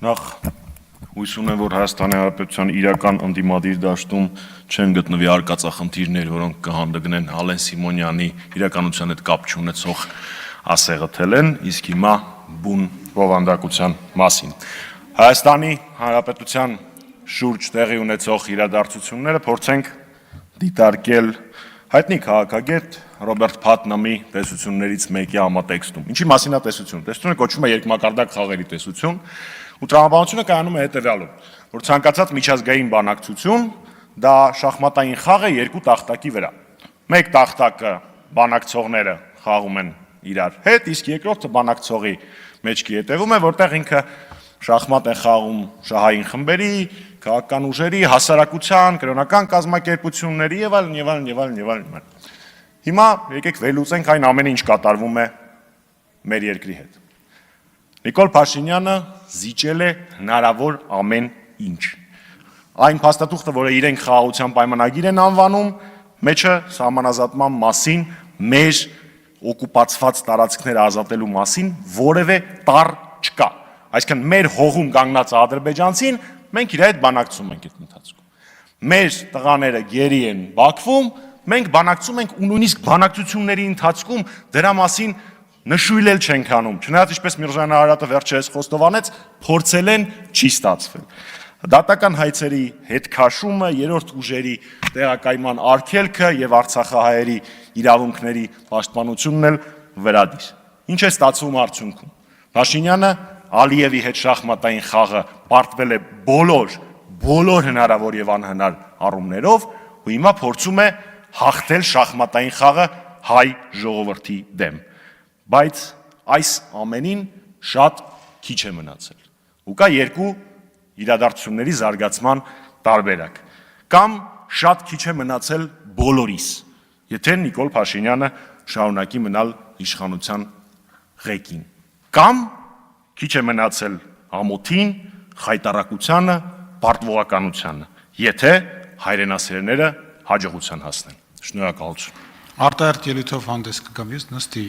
Նախ հույս ունեմ, որ Հայաստանի Հանրապետության իրական ընդդիմադիր դաշտում չեն գտնվի արկածախնդիրներ, որոնք կհանդգնեն Ալեն Սիմոնյանի իրականության հետ կապ չունեցող ասեղը թելեն, իսկ հիմա բուն բովանդակության մասին։ Հայաստանի Հանրապետության շուրջ տեղի ունեցող իրադարձությունները փորձենք դիտարկել հայտնի քաղաքագետ Ռոբերտ Փաթնամի տեսություններից մեկի համատեքստում։ Ինչի մասին է տեսությունը։ Տեսությունը կոչվում է երկմակարդակ խաղերի տեսություն, ու տրամաբանությունը կայանում է հետևյալում, որ ցանկացած միջազգային բանակցություն դա շախմատային խաղ է երկու տախտակի վրա։ Մեկ տախտակը բանակցողները խաղում են իրար հետ, իսկ երկրորդը բանակցողի մեջքի հետևում է, որտեղ ինքը շախմատ է խաղում շահային խմբերի, քաղաքական ուժերի, հասարակության, կրոնական կազմակերպությունների եւ այլն եւ այլն եւ այլն եւ այլն։ Հիմա եկեք վերլուծենք այն ամենը, ինչ կատարվում է մեր երկրի հետ։ Նիկոլ Փաշինյանը զիջել է հնարավոր ամեն ինչ։ Այն փաստաթուղթը, որը իրենք խաղաղության պայմանագիր են անվանում, մեջը սահմանազատման մասին, մեր օկուպացված տարածքները ազատելու մասին որևէ տառ չկա։ Այսինքն մեր հողում կանգնած ադրբեջանցին մենք իր հետ բանակցում ենք այդ ընթացքում։ Մեր տղաները գերի են Բաքվում, մենք բանակցում ենք ու նույնիսկ բանակցությունների ընթացքում դրա մասին նշույլ չենք անում։ Չնայած ինչպես Միրզոյան Արարատը վերջերս խոստովանեց, փորձել են, չի ստացվել։ Դատական հայցերի հետ քաշումը, երրորդ ուժերի տեղակայման արգելքը եւ արցախահայերի իրավունքների պաշտպանությունն էլ վրադիր։ Ինչ է ստացվում արդյունքում։ Փաշինյանը Ալիևի հետ շախմատային խաղը պարտվել է բոլոր հնարավոր եւ անհնար առումներով, ու հիմա փորձում է հաղթել շախմատային խաղը հայ ժողովրդի դեմ։ Բայց այս ամենին շատ քիչ է մնացել։ Ու կա երկու իրադարձությունների զարգացման տարբերակ։ Կամ շատ քիչ է մնացել բոլորիս, եթե Նիկոլ Փաշինյանը շարունակի մնալ իշխանության ղեկին։ Կամ քիչ է մնացել ամոթին, խայտառակությանը, պարտվողականությանը, եթե հայրենասերները հաջողության հասնեն։ Շնորհակալություն։ Արտահերթ ելույթով հանդես կգամ ես, նստի։